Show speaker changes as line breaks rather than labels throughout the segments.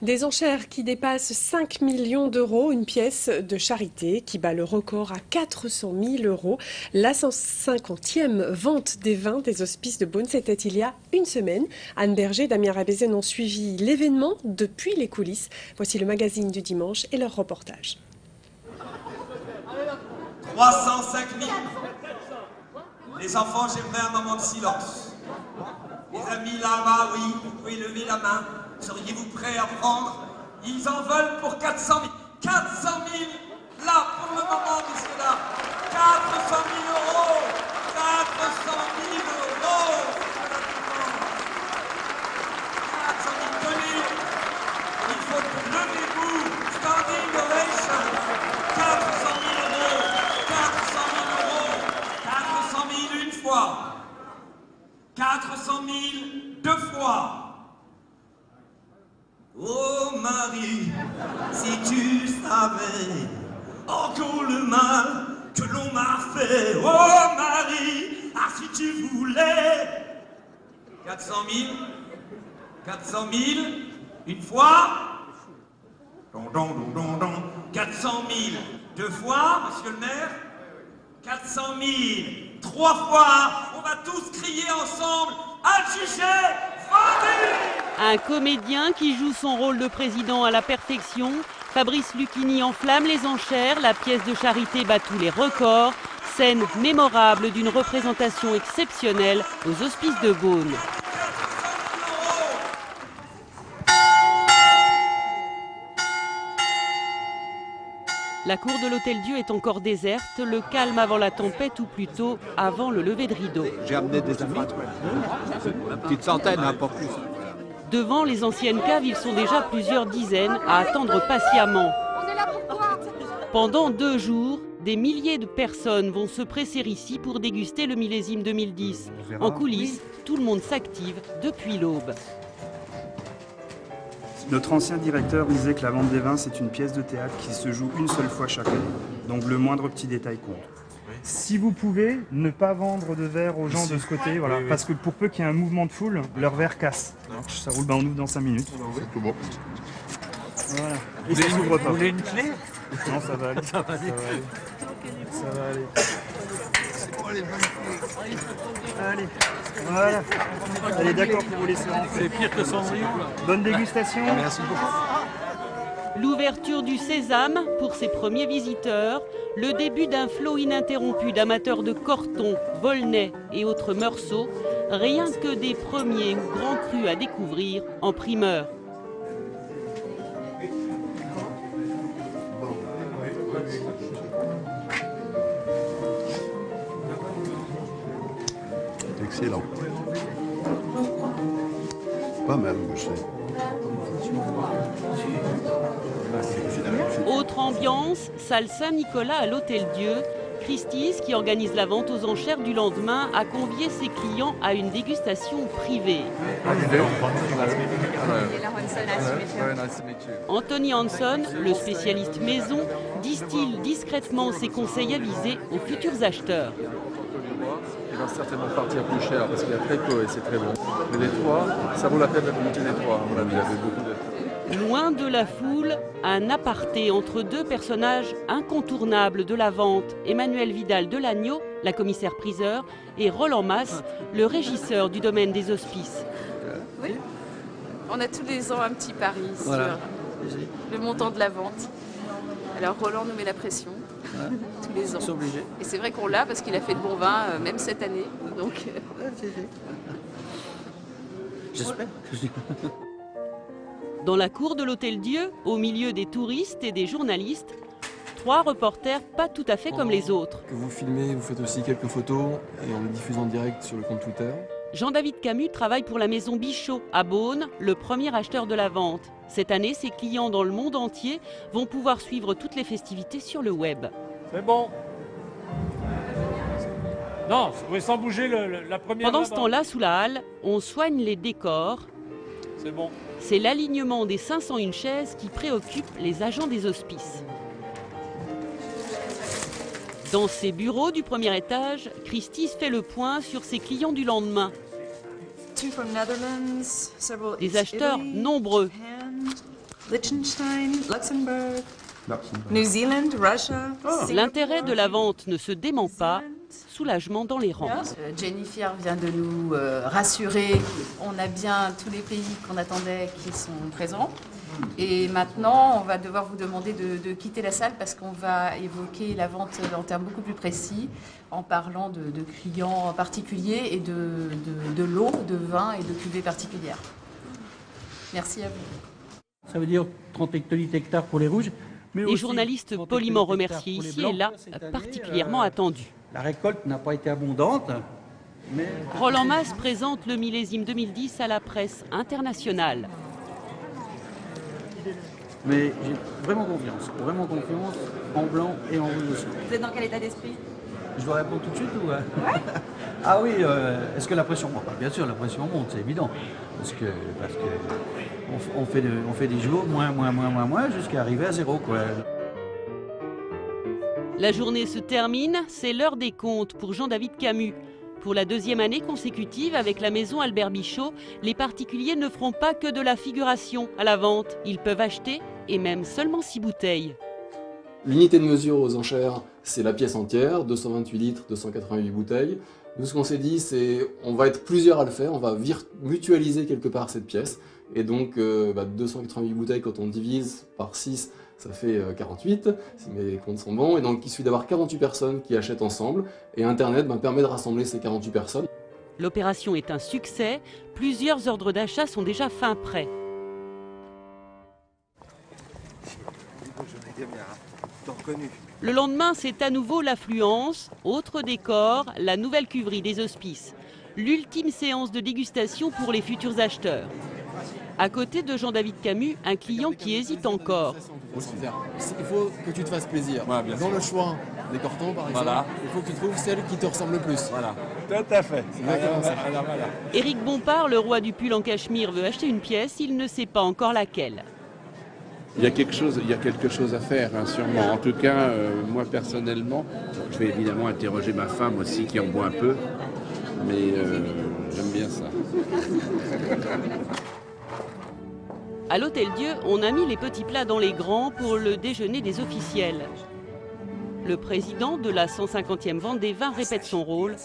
Des enchères qui dépassent 5 millions d'euros, une pièce de charité qui bat le record à 400 000 euros. La 150e vente des vins des Hospices de Beaune, c'était il y a une semaine. Anne Berger et Damien Rabézène ont suivi l'événement depuis les coulisses. Voici le magazine du dimanche et leur reportage.
305 000. Les enfants, j'aimerais un moment de silence. Les amis là-bas, oui, vous pouvez lever la main. Seriez-vous prêts à prendre? Ils en veulent pour 400 000. 400 000, là, pour le moment, messieurs, là. 400 000 euros. 400 000 euros. 400 000, tenez. Il faut levez-vous. Standing ovation. 400 000 euros. 400 000 euros. 400 000 une fois. 400 000 deux fois. Oh Marie, si tu savais encore le mal que l'on m'a fait. Oh Marie, ah si tu voulais. 400 000, 400 000, une fois. 400 000, deux fois, monsieur le maire. 400 000, trois fois. On va tous crier ensemble, adjugé, vendu.
Un comédien qui joue son rôle de président à la perfection. Fabrice Lucchini enflamme les enchères, la pièce de charité bat tous les records. Scène mémorable d'une représentation exceptionnelle aux Hospices de Beaune. La cour de l'Hôtel-Dieu est encore déserte, le calme avant la tempête ou plutôt avant le lever de rideau.
J'ai amené des amis, une petite centaine, hein, pas plus.
Devant les anciennes caves, ils sont déjà plusieurs dizaines à attendre patiemment. Pendant 2 jours, des milliers de personnes vont se presser ici pour déguster le millésime 2010. En coulisses, tout le monde s'active depuis l'aube.
Notre ancien directeur disait que la vente des vins, c'est une pièce de théâtre qui se joue une seule fois chaque année. Donc le moindre petit détail compte. Si vous pouvez, ne pas vendre de verre aux gens de ce côté, voilà, parce que pour peu qu'il y ait un mouvement de foule, leur verre casse. Ça roule, on ouvre dans 5 minutes.
Tout bon.
Voilà. Et ça s'ouvre pas.
Vous voulez une clé?
Non, ça va aller. Ça va aller. Ça va aller. Allez, voilà. Allez, d'accord pour vous laisser rentrer.
C'est pire que Cendrillon.
Bonne dégustation.
Merci beaucoup.
L'ouverture du Sésame pour ses premiers visiteurs, le début d'un flot ininterrompu d'amateurs de Corton, Volnay et autres meursault, rien que des premiers ou grands crus à découvrir en primeur.
Excellent. Pas mal, je sais.
Autre ambiance, salle Saint-Nicolas à l'Hôtel-Dieu. Christie's, qui organise la vente aux enchères du lendemain, a convié ses clients à une dégustation privée. Anthony Hanson, le spécialiste maison, distille discrètement ses conseils avisés aux futurs acheteurs.
Il va certainement partir plus cher parce qu'il y a très peu et c'est très bon. Mais les trois, ça vaut la peine de monter les trois. À mon avis, il y avait beaucoup de...
Loin de la foule, un aparté entre 2 personnages incontournables de la vente, Emmanuel Vidal de Lagneau, la commissaire-priseur, et Roland Mas, le régisseur du domaine des Hospices.
Oui, on a tous les ans un petit pari sur le montant de la vente. Alors Roland nous met la pression tous les ans. Et c'est vrai qu'on l'a parce qu'il a fait de bon vin, même cette année. Donc,
J'espère.
Dans la cour de l'Hôtel-Dieu, au milieu des touristes et des journalistes, 3 reporters pas tout à fait comme les autres.
Que vous filmez, vous faites aussi quelques photos et on les diffuse en direct sur le compte Twitter.
Jean-David Camus travaille pour la maison Bichot à Beaune, le premier acheteur de la vente. Cette année, ses clients dans le monde entier vont pouvoir suivre toutes les festivités sur le web.
C'est bon. Non, sans bouger la première.
Pendant ce temps-là, sous la halle, on soigne les décors.
C'est bon.
C'est l'alignement des 501 chaises qui préoccupe les agents des hospices. Dans ses bureaux du premier étage, Christie's fait le point sur ses clients du lendemain. Des acheteurs nombreux.
Liechtenstein, Luxembourg, New Zealand, Russia.
L'intérêt de la vente ne se dément pas. Soulagement dans les rangs.
Jennifer vient de nous rassurer qu'on a bien tous les pays qu'on attendait qui sont présents. Et maintenant, on va devoir vous demander de quitter la salle parce qu'on va évoquer la vente en termes beaucoup plus précis, en parlant de clients particuliers et de l'eau, de vin et de cuvées particulières. Merci à vous.
Ça veut dire 30 hectolitres pour les rouges. Mais
les journalistes poliment remerciés ici et là, particulièrement attendus.
La récolte n'a pas été abondante. Mais...
Roland Mas présente le millésime 2010 à la presse internationale.
Mais j'ai vraiment confiance en blanc et en rouge aussi.
Vous êtes dans quel état d'esprit?
Je dois répondre tout de suite ou... Ah oui, est-ce que la pression monte? Bien sûr, la pression monte, c'est évident. Parce que on fait des jours moins, jusqu'à arriver à zéro, quoi.
La journée se termine, c'est l'heure des comptes pour Jean-David Camus. Pour la deuxième année consécutive avec la maison Albert Bichot, les particuliers ne feront pas que de la figuration à la vente. Ils peuvent acheter et même seulement 6 bouteilles.
L'unité de mesure aux enchères, c'est la pièce entière, 228 litres, 288 bouteilles. Nous, ce qu'on s'est dit, c'est on va être plusieurs à le faire, on va mutualiser quelque part cette pièce. Et donc, 288 bouteilles, quand on divise par 6, ça fait 48, si mes comptes sont bons. Et donc, il suffit d'avoir 48 personnes qui achètent ensemble. Et Internet permet de rassembler ces 48 personnes.
L'opération est un succès. Plusieurs ordres d'achat sont déjà fin prêts. Le lendemain, c'est à nouveau l'affluence. Autre décor, la nouvelle cuverie des hospices. L'ultime séance de dégustation pour les futurs acheteurs. À côté de Jean-David Camus, un client qui hésite encore.
Il faut que tu te fasses plaisir. Dans le choix des cortons, par exemple, il faut que tu trouves celle qui te ressemble le plus. Voilà.
Tout à fait.
Éric Bompard, le roi du pull en cachemire, veut acheter une pièce. Il ne sait pas encore laquelle.
Il y a quelque chose à faire, hein, sûrement. En tout cas, moi personnellement, je vais évidemment interroger ma femme aussi qui en boit un peu. Mais j'aime bien ça.
À l'Hôtel-Dieu, on a mis les petits plats dans les grands pour le déjeuner des officiels. Le président de la 150e vente des vins répète son rôle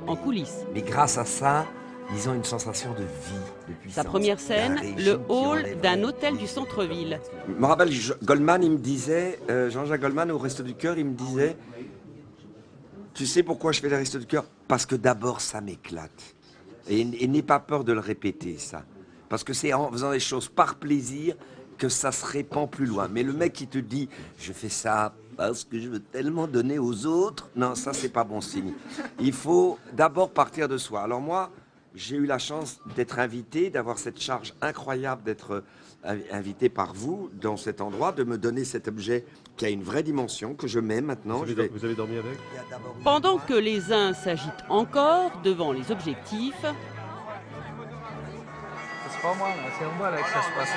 en coulisses.
Mais grâce à ça, ils ont une sensation de vie, de puissance.
Sa première scène, le hall d'un hôtel du centre-ville.
Je me rappelle, Goldman, il me disait, Jean-Jacques Goldman au Resto du Cœur, il me disait, tu sais pourquoi je fais les Restos du Cœur? Parce que d'abord, ça m'éclate. Et n'aie pas peur de le répéter, ça. Parce que c'est en faisant des choses par plaisir que ça se répand plus loin. Mais le mec qui te dit « je fais ça parce que je veux tellement donner aux autres », non, ça, c'est pas bon signe. Il faut d'abord partir de soi. Alors moi, j'ai eu la chance d'être invité, d'avoir cette charge incroyable d'être invité par vous dans cet endroit, de me donner cet objet qui a une vraie dimension, que je mets maintenant.
Vous avez dormi avec?
Pendant que les uns s'agitent encore devant les objectifs,
c'est pas moi, c'est en moi là que ça se passe.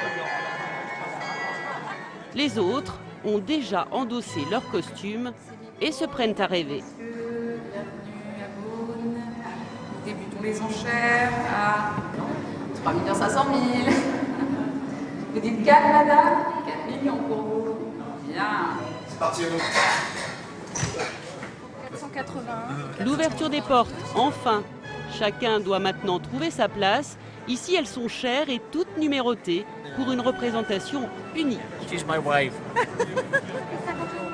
les autres ont déjà endossé leurs costumes et se prennent à rêver.
Nous débutons les enchères à 3 500 000. Vous dites 4, madame? 4 millions pour vous. Bien.
C'est parti.
481.
L'ouverture des portes, enfin. Chacun doit maintenant trouver sa place. Ici, elles sont chères et toutes numérotées pour une représentation unique.
She's my wife.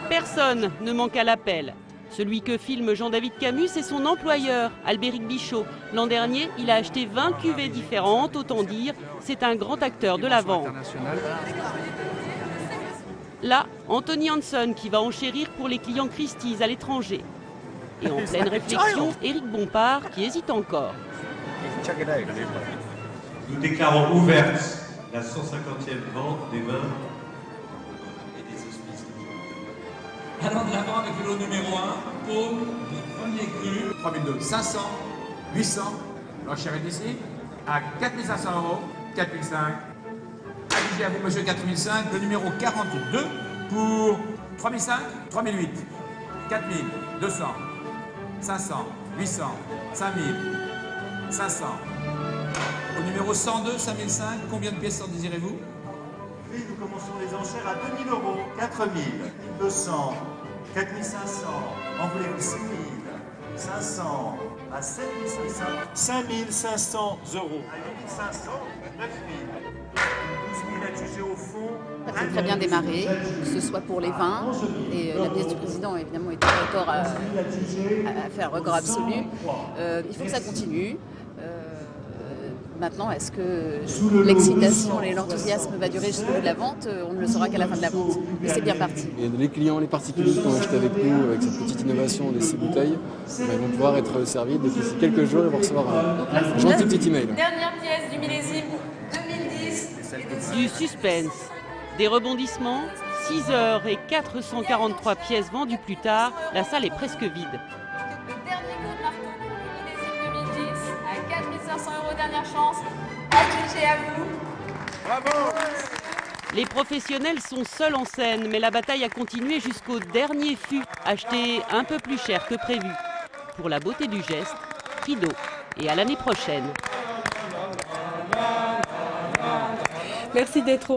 Personne ne manque à l'appel. Celui que filme Jean-David Camus, c'est son employeur, Albéric Bichot. L'an dernier, il a acheté 20 cuvées différentes, autant dire, c'est un grand acteur de la vente. Là, Anthony Hanson qui va enchérir pour les clients Christie's à l'étranger. Et en pleine réflexion, Éric Bompard qui hésite encore.
Nous déclarons ouverte la 150e vente des vins et des hospices.
Allons de l'avant avec le lot numéro 1, Paume, du premier cru. 3002, 500, 800. L'enchère est ici à 4500 €, 4005. Allez-y à vous, monsieur, 4005. Le numéro 42 pour 3005, 3008, 4200, 500, 800, 5000, 500. Au numéro 102, 5005, combien de pièces en désirez-vous?
commençons les enchères à 2 000 euros, 4 000, 200, 4 500, en voulez-vous 6 000, 500, à 7 500, 5 500 euros, à 8 500, 9 000, 12 000 adjugés au fond.
Ça s'est très bien démarré, que ce soit pour les vins, et la pièce du président évidemment est un record à faire record absolu. Il faut que ça continue. Maintenant, est-ce que l'excitation et l'enthousiasme va durer jusqu'au bout de la vente? On ne le saura qu'à la fin de la vente. Mais c'est bien parti.
Et les clients, les particuliers qui ont acheté avec nous, avec cette petite innovation des 6 bouteilles, ils vont pouvoir être servis. D'ici quelques jours, ils vont recevoir un gentil petit email.
Dernière pièce du millésime 2010.
Du suspense, des rebondissements, 6 heures et 443 pièces vendues plus tard, la salle est presque vide.
Le dernier coup de marteau pour le millésime 2010 à 4 500 euros, dernière chance. Adjugé à vous.
Bravo!
Les professionnels sont seuls en scène, mais la bataille a continué jusqu'au dernier fût, acheté un peu plus cher que prévu. Pour la beauté du geste, rideau et à l'année prochaine.
Merci d'être